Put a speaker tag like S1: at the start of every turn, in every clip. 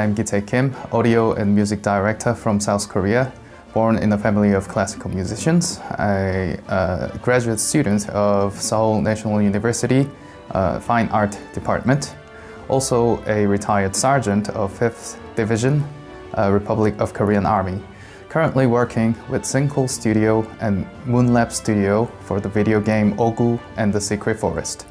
S1: I'm Gi-tae Kim, audio and music director from South Korea, born in a family of classical musicians. I'm a graduate student of Seoul National University Fine Art Department, also a retired sergeant of 5th Division, Republic of Korean Army. Currently working with Sinkhole Studio and Moonlab Studio for the video game Ogu and the Secret Forest.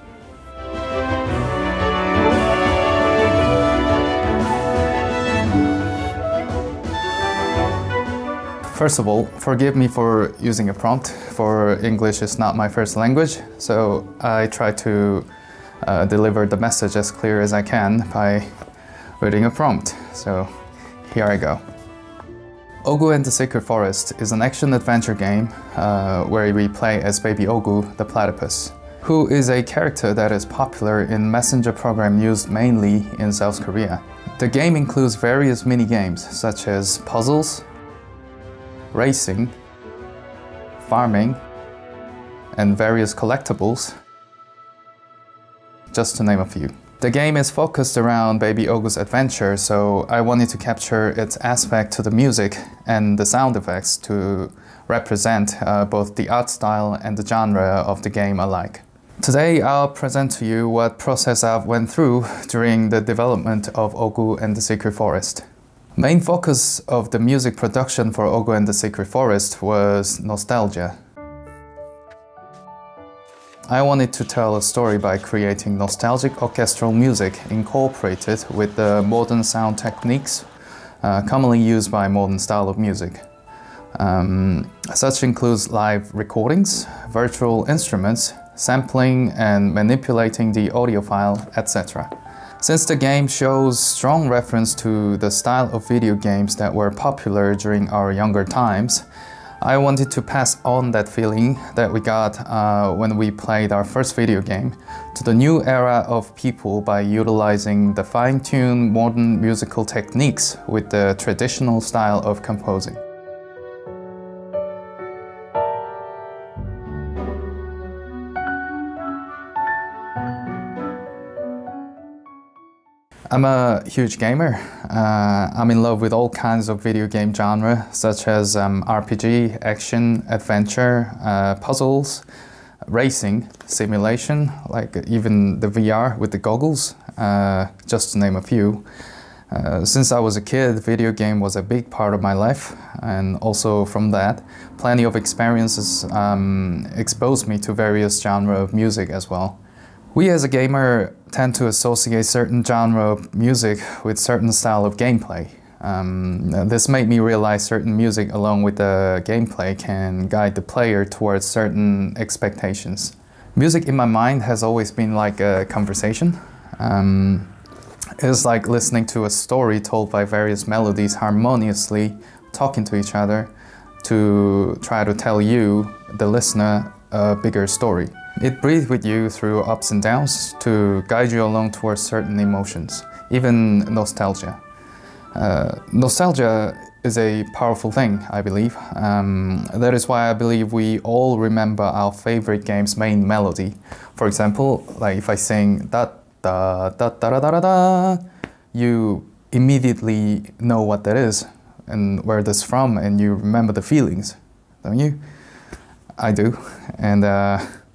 S1: First of all, forgive me for using a prompt, for English is not my first language, so I try to deliver the message as clear as I can by reading a prompt. So here I go. Ogu and the Secret Forest is an action-adventure game where we play as Baby Ogu, the platypus, who is a character that is popular in messenger program used mainly in South Korea. The game includes various mini-games such as puzzles, racing, farming, and various collectibles, just to name a few. The game is focused around Baby Ogu's adventure, so I wanted to capture its aspect to the music and the sound effects to represent both the art style and the genre of the game alike. Today I'll present to you what process I went through during the development of Ogu and the Secret Forest. Main focus of the music production for Ogu and the Secret Forest was nostalgia. I wanted to tell a story by creating nostalgic orchestral music incorporated with the modern sound techniques commonly used by modern style of music. Such includes live recordings, virtual instruments, sampling and manipulating the audio file, etc. Since the game shows strong reference to the style of video games that were popular during our younger times, I wanted to pass on that feeling that we got when we played our first video game to the new era of people by utilizing the fine-tuned modern musical techniques with the traditional style of composing. I'm a huge gamer. I'm in love with all kinds of video game genre, such as RPG, action, adventure, puzzles, racing, simulation, like even the VR with the goggles, just to name a few. Since I was a kid, video game was a big part of my life, and also from that, plenty of experiences exposed me to various genres of music as well. We as a gamer tend to associate certain genre of music with certain style of gameplay. This made me realize certain music along with the gameplay can guide the player towards certain expectations. Music in my mind has always been like a conversation. It's like listening to a story told by various melodies harmoniously talking to each other to try to tell you, the listener, a bigger story. It breathes with you through ups and downs to guide you along towards certain emotions, even nostalgia. Nostalgia is a powerful thing, I believe. That is why I believe we all remember our favorite game's main melody. For example, like if I sing da da da da da da da, you immediately know what that is and where that's from, and you remember the feelings, don't you? I do, and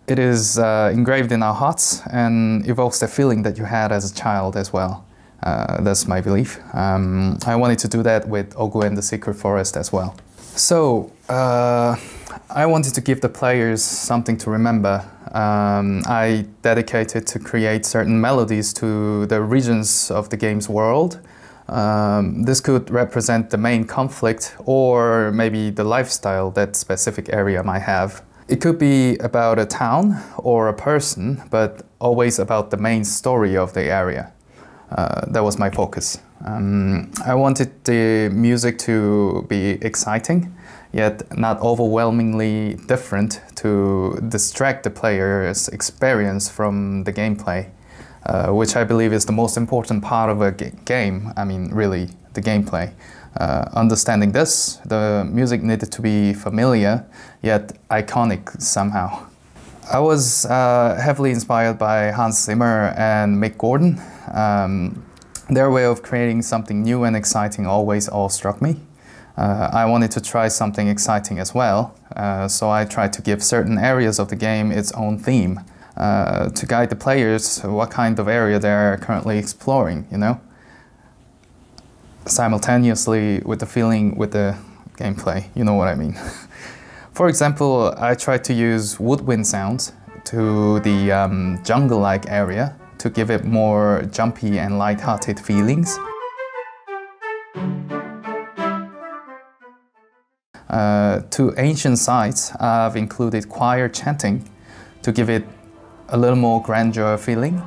S1: it is engraved in our hearts and evokes the feeling that you had as a child as well. That's my belief. I wanted to do that with Ogu and the Secret Forest as well. So, I wanted to give the players something to remember. I dedicated to create certain melodies to the regions of the game's world. This could represent the main conflict or maybe the lifestyle that specific area might have. It could be about a town or a person, but always about the main story of the area. That was my focus. I wanted the music to be exciting, yet not overwhelmingly different to distract the player's experience from the gameplay, which I believe is the most important part of a game. I mean, really, the gameplay. Understanding this, the music needed to be familiar, yet iconic somehow. I was heavily inspired by Hans Zimmer and Mick Gordon. Their way of creating something new and exciting always awestruck me. I wanted to try something exciting as well, so I tried to give certain areas of the game its own theme, to guide the players what kind of area they're currently exploring, you know? Simultaneously with the feeling with the gameplay, you know what I mean. For example, I tried to use woodwind sounds to the jungle-like area to give it more jumpy and light-hearted feelings. To ancient sites, I've included choir chanting to give it a little more grandeur feeling.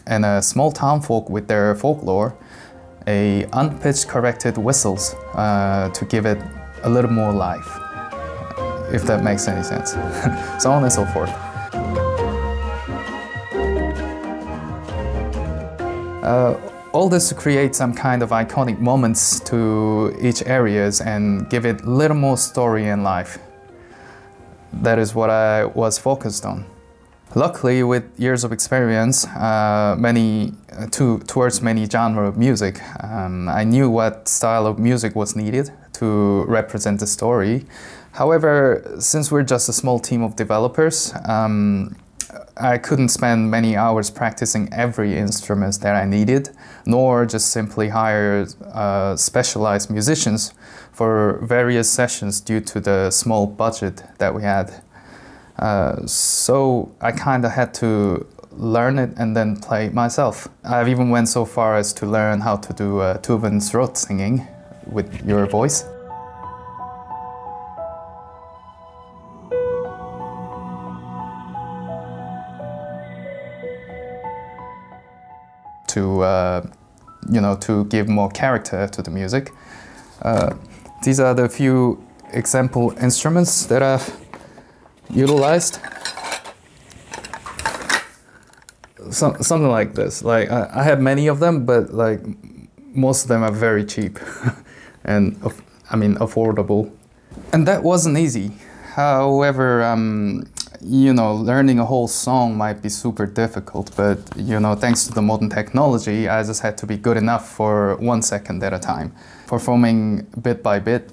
S1: And a small townfolk with their folklore, a unpitched corrected whistles to give it a little more life, if that makes any sense. So on and so forth. All this to create some kind of iconic moments to each areas and give it a little more story and life. That is what I was focused on. Luckily, with years of experience towards many genres of music, I knew what style of music was needed to represent the story. However, since we're just a small team of developers, I couldn't spend many hours practicing every instrument that I needed, nor just simply hire specialized musicians for various sessions due to the small budget that we had. So I kind of had to learn it and then play it myself. I've even went so far as to learn how to do tuban throat singing with your voice. To give more character to the music. These are the few example instruments that I've utilized. Something like this. Like I have many of them, but like most of them are very cheap and affordable. And that wasn't easy. However, learning a whole song might be super difficult, but thanks to the modern technology, I just had to be good enough for 1 second at a time. Performing bit by bit,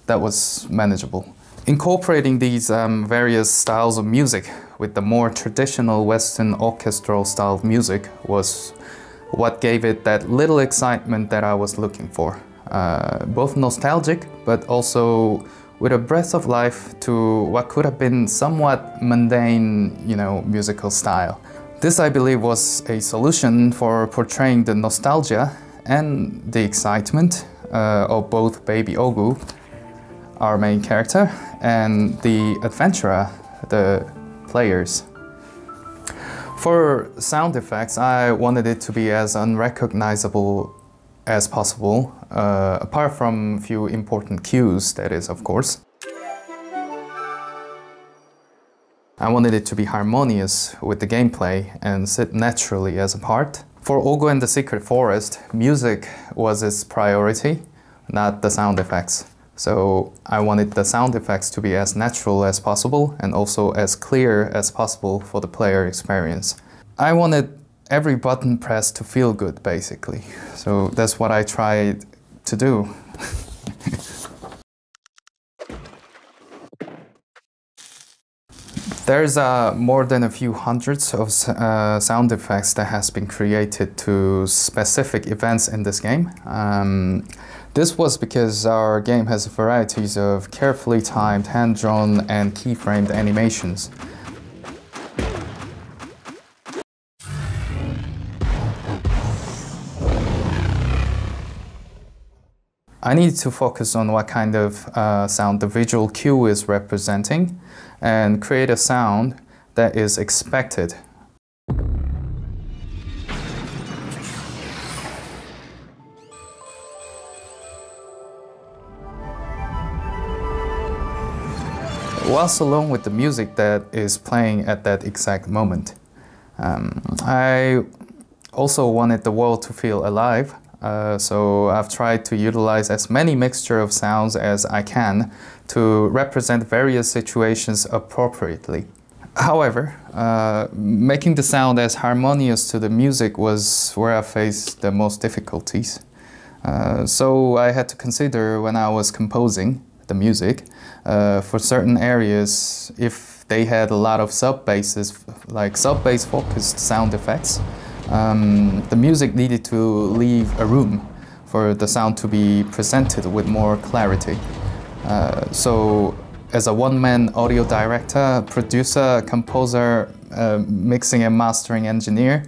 S1: that was manageable. Incorporating these various styles of music with the more traditional Western orchestral style of music was what gave it that little excitement that I was looking for. Both nostalgic, but also with a breath of life to what could have been somewhat mundane, musical style. This, I believe, was a solution for portraying the nostalgia and the excitement of both Baby Ogu, our main character, and the adventurer, the players. For sound effects, I wanted it to be as unrecognizable as possible, apart from a few important cues, that is, of course. I wanted it to be harmonious with the gameplay and sit naturally as a part. For Ogu and the Secret Forest, music was its priority, not the sound effects. So I wanted the sound effects to be as natural as possible and also as clear as possible for the player experience. I wanted every button press to feel good, basically. So that's what I tried to do. There's more than a few hundreds of sound effects that has been created to specific events in this game. This was because our game has varieties of carefully timed, hand-drawn and keyframed animations. I need to focus on what kind of sound the visual cue is representing and create a sound that is expected. Whilst alone with the music that is playing at that exact moment. I also wanted the world to feel alive. so I've tried to utilize as many mixture of sounds as I can to represent various situations appropriately. However, making the sound as harmonious to the music was where I faced the most difficulties. So I had to consider when I was composing the music, for certain areas, if they had a lot of sub-basses, like sub-bass focused sound effects, the music needed to leave a room for the sound to be presented with more clarity. So as a one-man audio director, producer, composer, mixing and mastering engineer,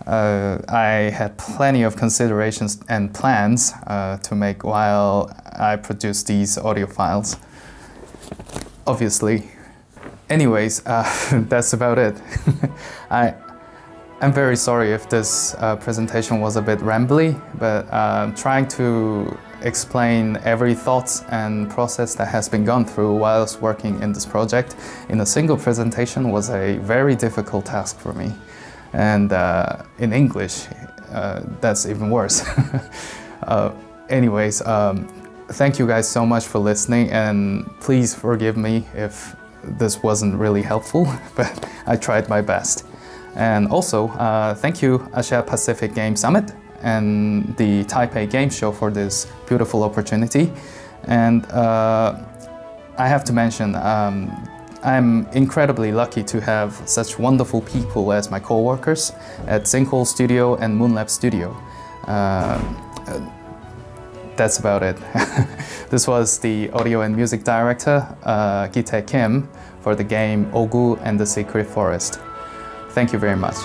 S1: I had plenty of considerations and plans to make while I produced these audio files. Obviously. Anyways, that's about it. I'm very sorry if this presentation was a bit rambly, but trying to explain every thought and process that has been gone through whilst working in this project in a single presentation was a very difficult task for me. And in English, that's even worse. Anyways, thank you guys so much for listening, and please forgive me if this wasn't really helpful, but I tried my best. And also, thank you Asia Pacific Game Summit and the Taipei Game Show for this beautiful opportunity. And I have to mention, I'm incredibly lucky to have such wonderful people as my co-workers at Sinkhole Studio and Moonlab Studio. That's about it. This was the audio and music director, Gi-tae Kim, for the game Ogu and the Secret Forest. Thank you very much.